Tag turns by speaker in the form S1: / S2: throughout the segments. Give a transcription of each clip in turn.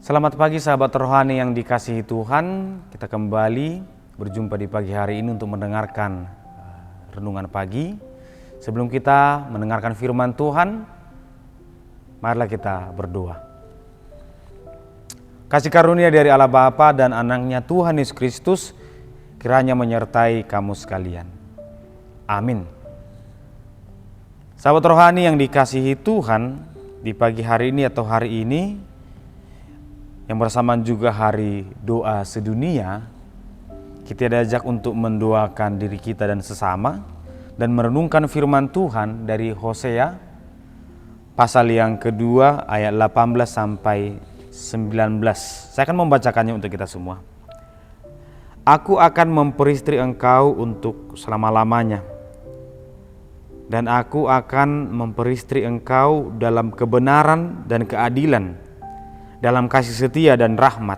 S1: Selamat pagi sahabat rohani yang dikasihi Tuhan. Kita kembali berjumpa di pagi hari ini untuk mendengarkan renungan pagi. Sebelum kita mendengarkan firman Tuhan, marilah kita berdoa. Kasih karunia dari Allah Bapa dan anaknya Tuhan Yesus Kristus kiranya menyertai kamu sekalian. Amin. Sahabat rohani yang dikasihi Tuhan, di pagi hari ini atau hari ini yang bersamaan juga hari doa sedunia, kita diajak untuk mendoakan diri kita dan sesama dan merenungkan firman Tuhan dari Hosea pasal yang kedua ayat 18 sampai 19. Saya akan membacakannya untuk kita semua. Aku akan memperistri engkau untuk selama-lamanya, dan aku akan memperistri engkau dalam kebenaran dan keadilan, dalam kasih setia dan rahmat.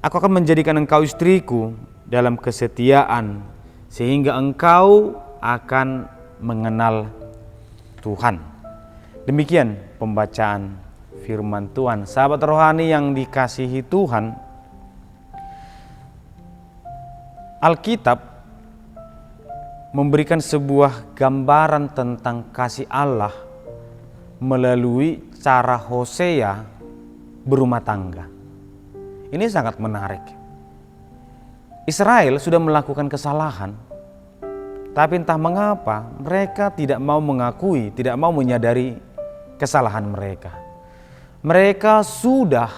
S1: Aku akan menjadikan engkau istriku dalam kesetiaan, sehingga engkau akan mengenal Tuhan. Demikian pembacaan firman Tuhan. Sahabat rohani yang dikasihi Tuhan, Alkitab memberikan sebuah gambaran tentang kasih Allah melalui cara Hosea berumah tangga. Ini sangat menarik. Israel sudah melakukan kesalahan, tapi entah mengapa mereka tidak mau mengakui, tidak mau menyadari kesalahan mereka. Mereka sudah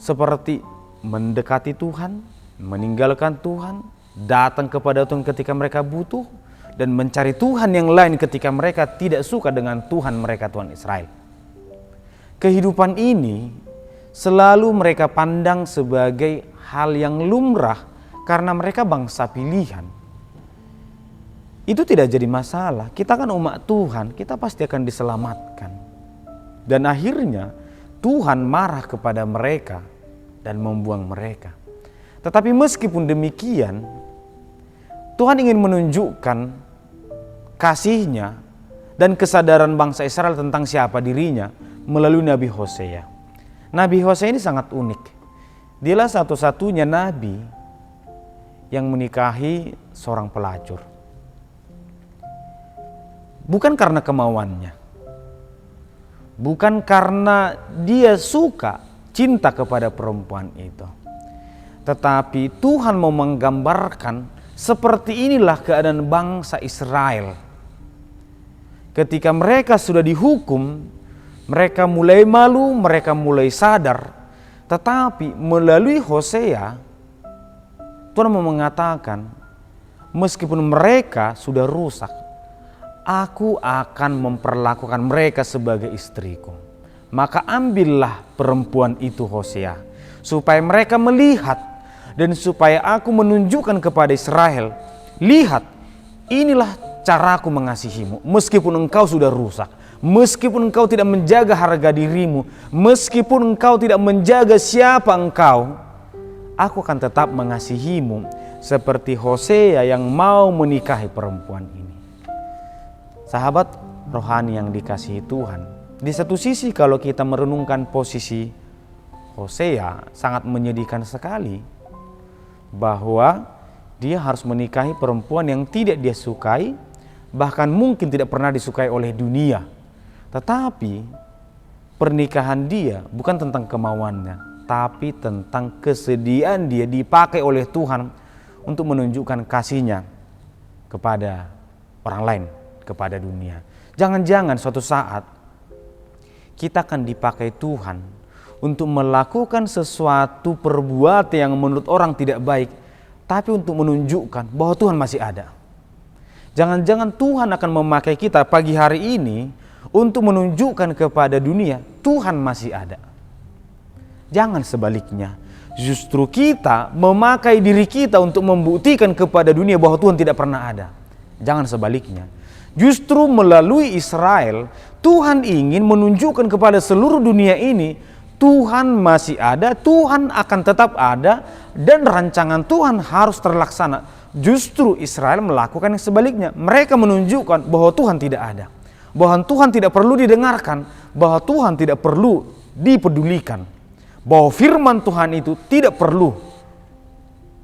S1: seperti mendekati Tuhan, meninggalkan Tuhan, datang kepada Tuhan ketika mereka butuh, dan mencari Tuhan yang lain ketika mereka tidak suka dengan Tuhan mereka, Tuhan Israel. Kehidupan ini selalu mereka pandang sebagai hal yang lumrah karena mereka bangsa pilihan. Itu tidak jadi masalah. Kita kan umat Tuhan, kita pasti akan diselamatkan. Dan akhirnya Tuhan marah kepada mereka dan membuang mereka. Tetapi meskipun demikian, Tuhan ingin menunjukkan kasih-Nya dan kesadaran bangsa Israel tentang siapa dirinya melalui Nabi Hosea. Nabi Hosea ini sangat unik. Dialah satu-satunya nabi yang menikahi seorang pelacur. Bukan karena kemauannya, bukan karena dia suka, cinta kepada perempuan itu, tetapi Tuhan mau menggambarkan seperti inilah keadaan bangsa Israel. Ketika mereka sudah dihukum, mereka mulai malu, mereka mulai sadar. Tetapi melalui Hosea, Tuhan mau mengatakan, meskipun mereka sudah rusak, aku akan memperlakukan mereka sebagai istriku. Maka ambillah perempuan itu, Hosea, supaya mereka melihat dan supaya aku menunjukkan kepada Israel, lihat, inilah caraku mengasihimu meskipun engkau sudah rusak. Meskipun engkau tidak menjaga harga dirimu, meskipun engkau tidak menjaga siapa engkau, aku akan tetap mengasihimu seperti Hosea yang mau menikahi perempuan ini. Sahabat rohani yang dikasihi Tuhan, di satu sisi kalau kita merenungkan posisi Hosea, sangat menyedihkan sekali bahwa dia harus menikahi perempuan yang tidak dia sukai, bahkan mungkin tidak pernah disukai oleh dunia. Tetapi pernikahan dia bukan tentang kemauannya, tapi tentang kesediaan dia dipakai oleh Tuhan untuk menunjukkan kasih-Nya kepada orang lain, kepada dunia. Jangan-jangan suatu saat kita akan dipakai Tuhan untuk melakukan sesuatu perbuatan yang menurut orang tidak baik, tapi untuk menunjukkan bahwa Tuhan masih ada. Jangan-jangan Tuhan akan memakai kita pagi hari ini untuk menunjukkan kepada dunia Tuhan masih ada. Jangan sebaliknya, justru kita memakai diri kita untuk membuktikan kepada dunia bahwa Tuhan tidak pernah ada. Jangan sebaliknya, justru melalui Israel Tuhan ingin menunjukkan kepada seluruh dunia ini Tuhan masih ada, Tuhan akan tetap ada, dan rancangan Tuhan harus terlaksana. Justru Israel melakukan yang sebaliknya. Mereka menunjukkan bahwa Tuhan tidak ada, bahwa Tuhan tidak perlu didengarkan, bahwa Tuhan tidak perlu dipedulikan. bahwa firman Tuhan itu tidak perlu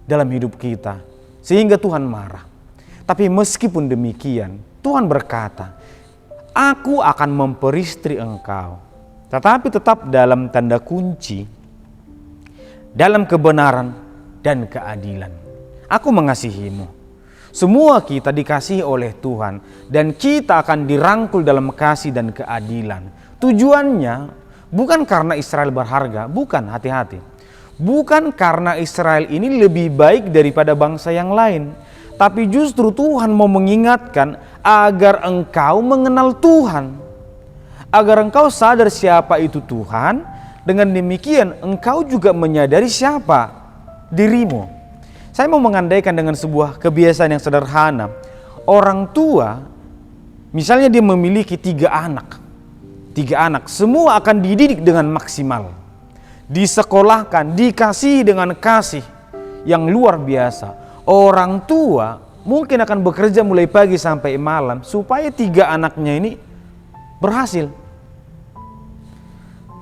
S1: dalam hidup kita, sehingga Tuhan marah. Tapi meskipun demikian, Tuhan berkata, aku akan memperistri engkau, tetapi tetap dalam tanda kunci, dalam kebenaran dan keadilan. Aku mengasihimu. Semua kita dikasihi oleh Tuhan, dan kita akan dirangkul dalam kasih dan keadilan. Tujuannya bukan karena Israel berharga, bukan, hati-hati. Bukan karena Israel ini lebih baik daripada bangsa yang lain, tapi justru Tuhan mau mengingatkan agar engkau mengenal Tuhan, agar engkau sadar siapa itu Tuhan. Dengan demikian engkau juga menyadari siapa dirimu. Saya mau mengandaikan dengan sebuah kebiasaan yang sederhana. Orang tua, misalnya dia memiliki 3 anak. 3 anak, semua akan dididik dengan maksimal, disekolahkan, dikasihi dengan kasih yang luar biasa. Orang tua mungkin akan bekerja mulai pagi sampai malam supaya 3 anaknya ini berhasil.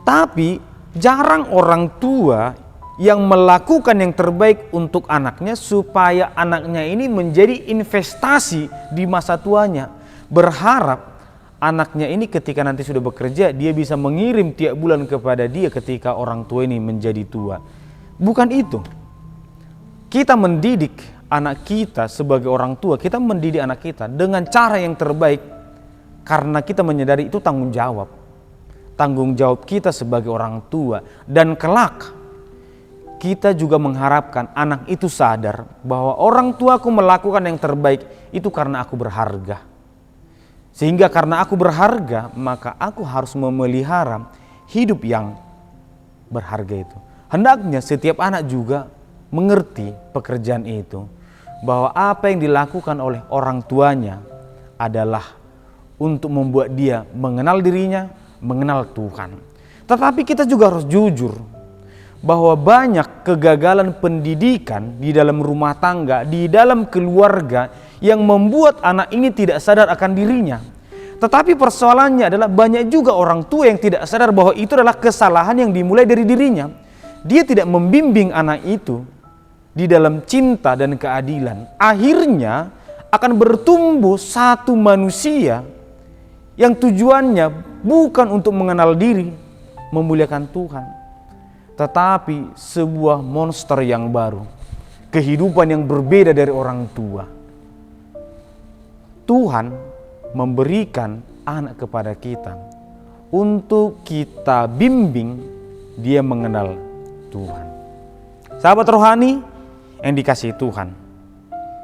S1: Tapi jarang orang tua yang melakukan yang terbaik untuk anaknya supaya anaknya ini menjadi investasi di masa tuanya. Berharap anaknya ini ketika nanti sudah bekerja, dia bisa mengirim tiap bulan kepada dia ketika orang tua ini menjadi tua. Bukan itu. Kita mendidik anak kita sebagai orang tua, kita mendidik anak kita dengan cara yang terbaik karena kita menyadari itu tanggung jawab. Tanggung jawab kita sebagai orang tua. Dan kelak kita juga mengharapkan anak itu sadar bahwa orang tuaku melakukan yang terbaik itu karena aku berharga. Sehingga karena aku berharga, maka aku harus memelihara hidup yang berharga itu. Hendaknya setiap anak juga mengerti pekerjaan itu, bahwa apa yang dilakukan oleh orang tuanya adalah untuk membuat dia mengenal dirinya, mengenal Tuhan. Tetapi kita juga harus jujur bahwa banyak kegagalan pendidikan di dalam rumah tangga, di dalam keluarga yang membuat anak ini tidak sadar akan dirinya. Tetapi persoalannya adalah banyak juga orang tua yang tidak sadar bahwa itu adalah kesalahan yang dimulai dari dirinya. Dia tidak membimbing anak itu di dalam cinta dan keadilan. Akhirnya akan bertumbuh satu manusia yang tujuannya bukan untuk mengenal diri, memuliakan Tuhan, tetapi sebuah monster yang baru, kehidupan yang berbeda dari orang tua. Tuhan memberikan anak kepada kita untuk kita bimbing dia mengenal Tuhan. Sahabat rohani yang dikasihi Tuhan,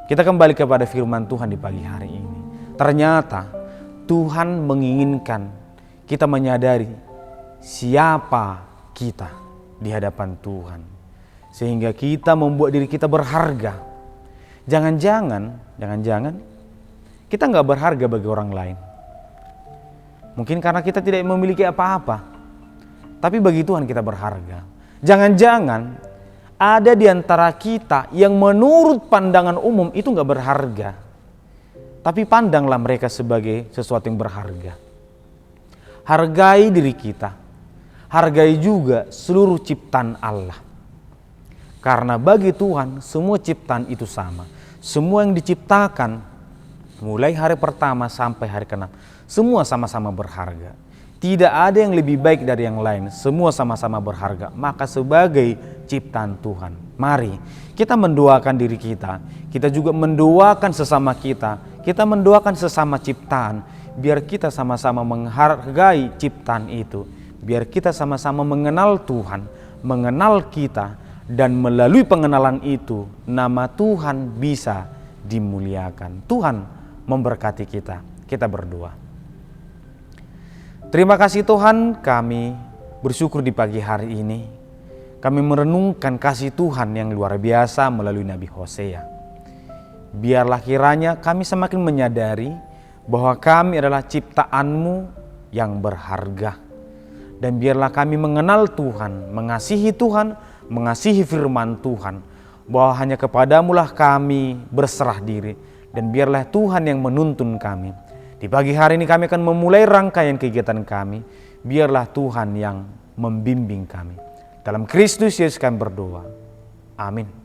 S1: kita kembali kepada firman Tuhan di pagi hari ini. Ternyata Tuhan menginginkan kita menyadari siapa kita di hadapan Tuhan, sehingga kita membuat diri kita berharga. Jangan-jangan kita nggak berharga bagi orang lain. Mungkin karena kita tidak memiliki apa-apa, tapi bagi Tuhan kita berharga. Jangan-jangan ada di antara kita yang menurut pandangan umum itu nggak berharga, tapi pandanglah mereka sebagai sesuatu yang berharga. Hargai diri kita, hargai juga seluruh ciptaan Allah. Karena bagi Tuhan semua ciptaan itu sama. Semua yang diciptakan mulai hari pertama sampai hari ke-6, semua sama-sama berharga. Tidak ada yang lebih baik dari yang lain, semua sama-sama berharga. Maka sebagai ciptaan Tuhan, mari kita mendoakan diri kita, kita juga mendoakan sesama kita mendoakan sesama ciptaan, biar kita sama-sama menghargai ciptaan itu, biar kita sama-sama mengenal Tuhan, mengenal kita, dan melalui pengenalan itu nama Tuhan bisa dimuliakan. Tuhan memberkati kita. Kita berdoa. Terima kasih Tuhan, kami bersyukur di pagi hari ini. Kami merenungkan kasih Tuhan yang luar biasa melalui Nabi Hosea. Biarlah kiranya kami semakin menyadari bahwa kami adalah ciptaan-Mu yang berharga. Dan biarlah kami mengenal Tuhan, mengasihi Tuhan, mengasihi firman Tuhan, bahwa hanya kepadamu-lah kami berserah diri. Dan biarlah Tuhan yang menuntun kami. Di pagi hari ini kami akan memulai rangkaian kegiatan kami. Biarlah Tuhan yang membimbing kami. Dalam Kristus Yesus kami berdoa. Amin.